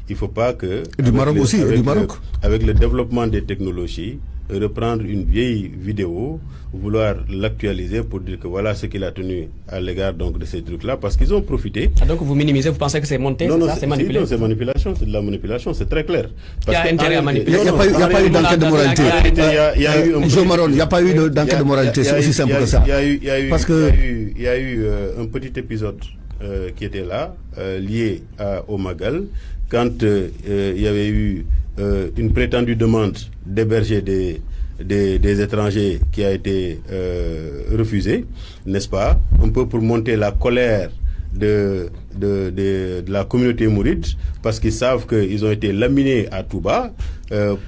Il ne faut pas que... Du Maroc aussi, du Maroc. Avec le développement des technologies, reprendre une vieille vidéo, vouloir l'actualiser pour dire que voilà ce qu'il a tenu à l'égard donc de ces trucs-là, parce qu'ils ont profité. Ah, donc vous minimisez, vous pensez que c'est monté? Non, c'est manipulé? Non, c'est manipulation, c'est de la manipulation, c'est très clair. Il y a intérêt à manipuler. Il n'y a pas eu d'enquête de moralité. Joe Maron, il n'y a pas eu d'enquête de moralité, c'est aussi simple que ça. Il y a eu un petit épisode qui était là, lié au Magal, quand il y avait eu une prétendue demande d'héberger des étrangers qui a été refusée, n'est-ce pas? Un peu pour monter la colère de la communauté mouride, parce qu'ils savent qu'ils ont été laminés à Touba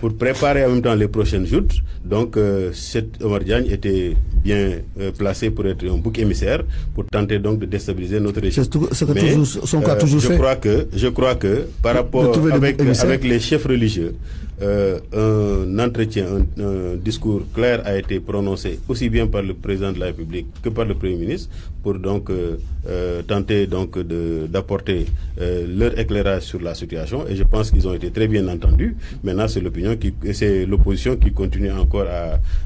pour préparer en même temps les prochaines joutes. Donc cet Oumar Diagne était bien placé pour être un bouc émissaire pour tenter donc de déstabiliser notre régime. C'est que son cas toujours fait. Je crois que par rapport avec les chefs religieux, un entretien, un discours clair a été prononcé aussi bien par le président de la République que par le Premier ministre pour donc tenter donc d'apporter leur éclairage sur la situation, et je pense qu'ils ont été très bien entendus. Maintenant c'est l'opposition qui continue encore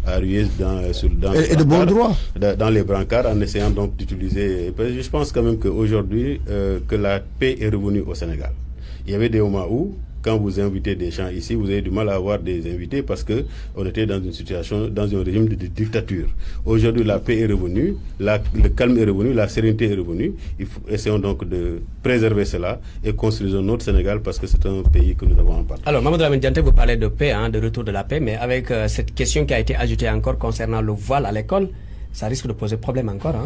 à ruer dans les brancards en essayant donc d'utiliser. Je pense quand même qu'aujourd'hui que la paix est revenue au Sénégal. Il y avait des moments où, quand vous invitez des gens ici, vous avez du mal à avoir des invités parce que on était dans une situation, dans un régime de dictature. Aujourd'hui, la paix est revenue, le calme est revenu, la sérénité est revenue. Essayons donc de préserver cela et construisons notre Sénégal parce que c'est un pays que nous avons en partage. Alors, Mamadou Lamine Dianté, vous parlez de paix, de retour de la paix, mais avec cette question qui a été ajoutée encore concernant le voile à l'école, ça risque de poser problème encore,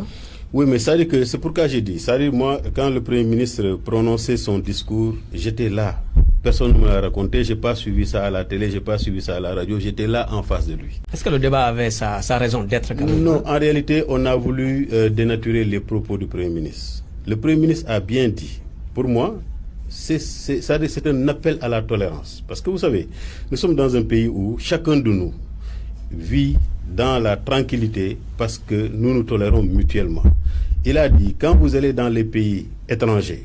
Oui, mais ça dit que c'est pourquoi j'ai dit. Ça dit, moi, quand le Premier ministre prononçait son discours, j'étais là. Personne ne me l'a raconté, j'ai pas suivi ça à la télé, j'ai pas suivi ça à la radio, j'étais là en face de lui. Est-ce que le débat avait sa raison d'être quand même? Non, en réalité, on a voulu dénaturer les propos du Premier ministre. Le Premier ministre a bien dit, pour moi, c'est un appel à la tolérance. Parce que vous savez, nous sommes dans un pays où chacun de nous vit dans la tranquillité parce que nous nous tolérons mutuellement. Il a dit, quand vous allez dans les pays étrangers,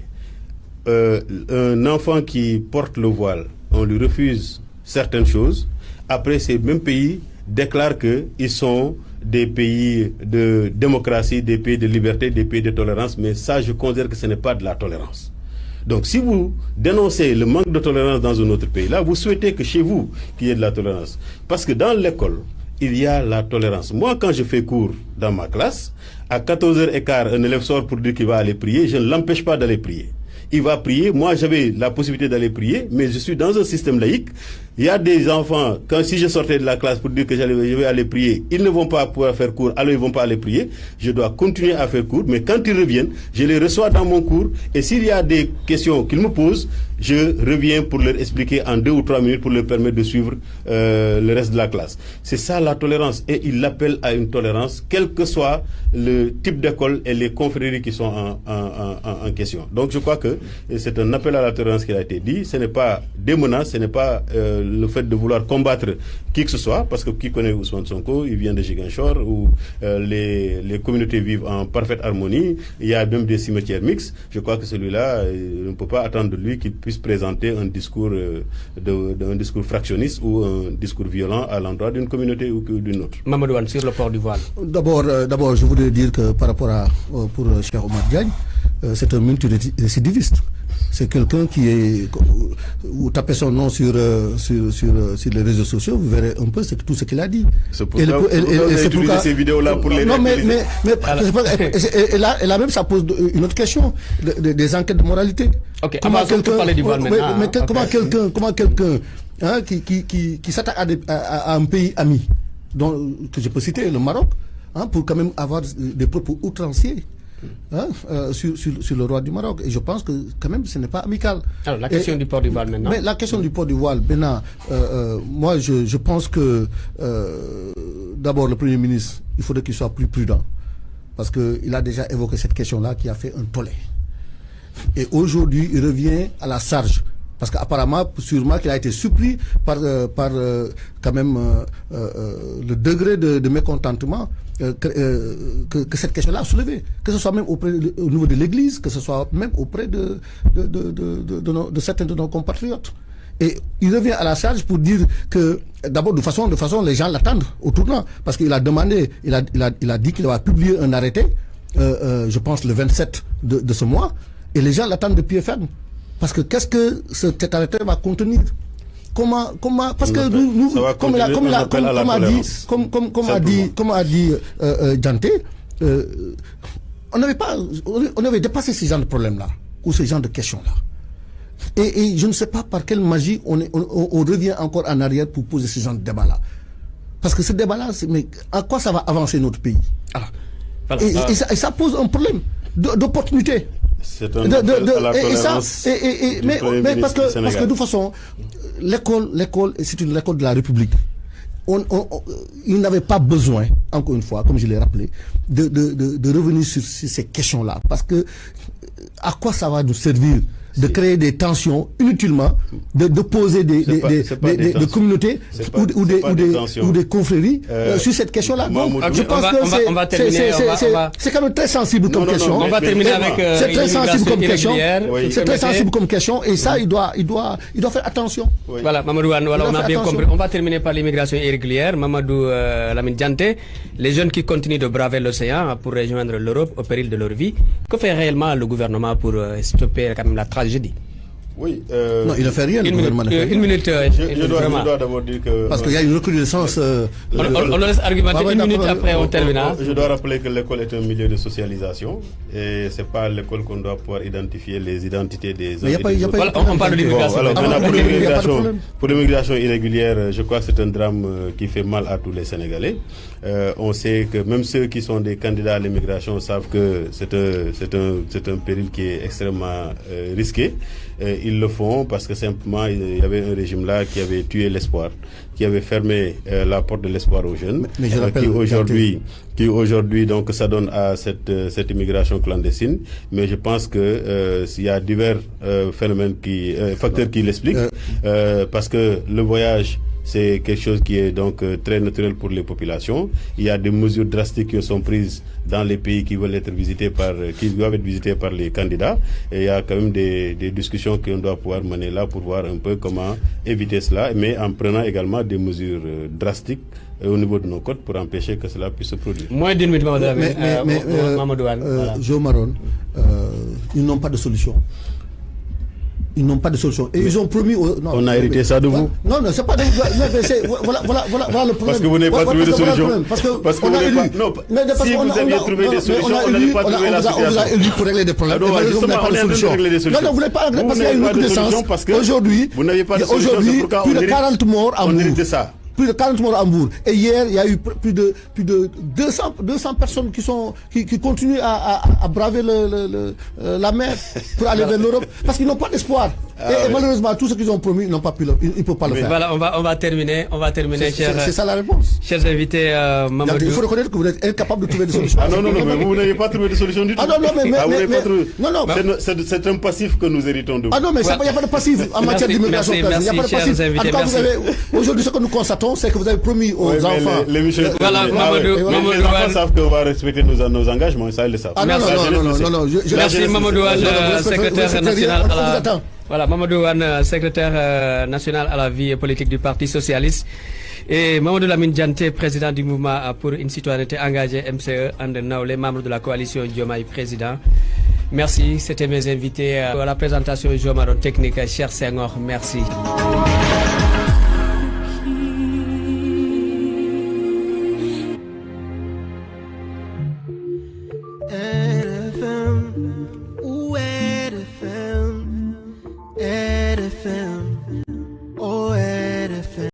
un enfant qui porte le voile, on lui refuse certaines choses. Après, ces mêmes pays déclarent qu'ils sont des pays de démocratie, des pays de liberté, des pays de tolérance. Mais ça, je considère que ce n'est pas de la tolérance. Donc, si vous dénoncez le manque de tolérance dans un autre pays, là, vous souhaitez que chez vous, qu'il y ait de la tolérance. Parce que dans l'école, il y a la tolérance. Moi, quand je fais cours dans ma classe, à 14h15, un élève sort pour dire qu'il va aller prier, je ne l'empêche pas d'aller prier. Il va prier. Moi, j'avais la possibilité d'aller prier, mais je suis dans un système laïque. Il y a des enfants, si je sortais de la classe pour dire que je vais aller prier, ils ne vont pas pouvoir faire cours, alors ils ne vont pas aller prier. Je dois continuer à faire cours, mais quand ils reviennent, je les reçois dans mon cours, et s'il y a des questions qu'ils me posent, je reviens pour leur expliquer en 2 ou 3 minutes pour leur permettre de suivre le reste de la classe. C'est ça la tolérance, et il l'appelle à une tolérance, quel que soit le type d'école et les confréries qui sont en question. Donc je crois que c'est un appel à la tolérance qui a été dit, ce n'est pas des menaces, ce n'est pas le fait de vouloir combattre qui que ce soit, parce que qui connaît Ousmane Sonko, il vient de Ziguinchor, où les communautés vivent en parfaite harmonie, il y a même des cimetières mixtes. Je crois que celui-là, on ne peut pas attendre de lui qu'il puisse présenter un discours discours fractionniste ou un discours violent à l'endroit d'une communauté ou d'une autre. Mamadou Wane, sur le port du voile. D'abord, je voudrais dire que par rapport pour Cheikh Omar Diagne, c'est un multirécidiviste. C'est quelqu'un qui est... Vous tapez son nom sur les réseaux sociaux, vous verrez un peu tout ce qu'il a dit. C'est pour ça que vous avez utilisé ces vidéos-là pour les... Non, mais là même, ça pose une autre question, des enquêtes de moralité. Ok, comment parler du voile maintenant. Mais comment quelqu'un qui s'attaque à un pays ami, que je peux citer, le Maroc, pour quand même avoir des propos outranciers, sur le roi du Maroc, et je pense que quand même ce n'est pas amical. Alors la question du port du voile maintenant. Mais la question du port du voile maintenant, moi je pense que d'abord le Premier ministre, il faudrait qu'il soit plus prudent, parce qu'il a déjà évoqué cette question-là qui a fait un tollé, et aujourd'hui il revient à la charge, parce qu'apparemment, sûrement qu'il a été surpris par quand même le degré de mécontentement que cette question-là a soulevé, que ce soit même au niveau de l'Église, que ce soit même auprès de certains de nos compatriotes. Et il revient à la charge pour dire que, d'abord, de façon, les gens l'attendent au tournant, parce qu'il a demandé, il a dit qu'il va publier un arrêté, je pense le 27 de ce mois, et les gens l'attendent de pied ferme. Parce que qu'est-ce que cet arrêté va contenir? Comment parce que nous comme a dit Dianté, on avait dépassé ce genre de problème-là, ou ce genre de questions-là. Et je ne sais pas par quelle magie on revient encore en arrière pour poser ce genre de débat-là. Parce que ce débat-là, mais à quoi ça va avancer notre pays? Alors, voilà, et ça pose un problème d'opportunité. C'est un appel à la tolérance mais parce que de toute façon, l'école, c'est une école de la République. Il n'avait pas besoin, encore une fois, comme je l'ai rappelé, de revenir sur ces questions-là. Parce que à quoi ça va nous servir de créer des tensions inutilement, de poser des communautés ou des confréries sur cette question-là. Je pense que c'est quand même très sensible comme question. On va terminer avec c'est très sensible comme question. C'est très sensible comme question, et ça, il doit faire attention. Voilà, Mamadou Wane, on a bien compris. On va terminer par l'immigration irrégulière. Mamadou Lamine Dianté, les jeunes qui continuent de braver l'océan pour rejoindre l'Europe au péril de leur vie, que fait réellement le gouvernement pour stopper quand même la tragédie? Oui. Non, il ne fait rien. Une minute. Je dois d'abord dire que... Parce qu'il y a une recrudescence... on laisse argumenter une minute après, on termine. Je dois rappeler que l'école est un milieu de socialisation, et c'est pas à l'école qu'on doit pouvoir identifier les identités des uns et des autres. On parle de l'immigration. Pour l'immigration irrégulière, je crois que c'est un drame qui fait mal à tous les Sénégalais. On sait que même ceux qui sont des candidats à l'immigration savent que c'est un péril qui est extrêmement risqué. Ils le font parce que simplement il y avait un régime là qui avait tué l'espoir, qui avait fermé la porte de l'espoir aux jeunes, mais je rappelle qui aujourd'hui donc s'adonnent à cette immigration clandestine. Mais je pense que il y a divers facteurs qui l'expliquent, parce que le voyage, c'est quelque chose qui est donc très naturel pour les populations. Il y a des mesures drastiques qui sont prises dans les pays qui doivent être visités par les candidats. Et il y a quand même des discussions qu'on doit pouvoir mener là pour voir un peu comment éviter cela, mais en prenant également des mesures drastiques au niveau de nos côtes pour empêcher que cela puisse se produire. Moins d'une minute, Mamadou Wane. Jo Maron, ils n'ont pas de solution. ils n'ont pas de solution. Et ils ont promis... non, on a hérité ça de vous. Non, c'est pas de vous. Voilà le problème. Parce que vous n'avez pas trouvé de solution. Parce que vous n'avez pas... Non, si vous aviez trouvé des solutions, on n'allait pas trouver la situation. On vous a élu pour régler des problèmes. Justement, on est en train de régler des solutions. Non, vous n'avez pas régler parce qu'il y a une autre naissance. Aujourd'hui, vous n'avez pas de solution, c'est pourquoi plus de 40 morts à Mbour. Plus de 40 morts à Mbour. Et hier, il y a eu plus de 200 personnes qui continuent à braver la mer pour aller vers l'Europe parce qu'ils n'ont pas d'espoir. Et malheureusement, tout ce qu'ils ont promis, ils n'ont pas pu ils ne peuvent pas le faire. Voilà, on va terminer. C'est ça la réponse. Chers invités, Mamadou. Il faut reconnaître que vous êtes incapable de trouver des solutions. Ah non, mais vous n'avez pas trouvé de solution du tout. Ah non, c'est un passif que nous héritons de vous. Ah non, mais il n'y a pas de passif en matière d'immigration. Il n'y a pas de passif. En tout cas, aujourd'hui, ce que nous constatons, c'est que vous avez promis aux enfants. Voilà, Mamadou. Les enfants savent qu'on va respecter nos engagements, ça ils le savent. Ah non. Merci Mamadou Wane, secrétaire national à la... Voilà, Mamadou Wane, secrétaire national à la vie politique du Parti Socialiste. Et Mamadou Lamine Dianté, président du mouvement pour une citoyenneté engagée MCE, Ande Nawlé, membre de la coalition Diomaye président. Merci, c'était mes invités à la présentation Jo Maron technique, cher Senghor, merci. RFM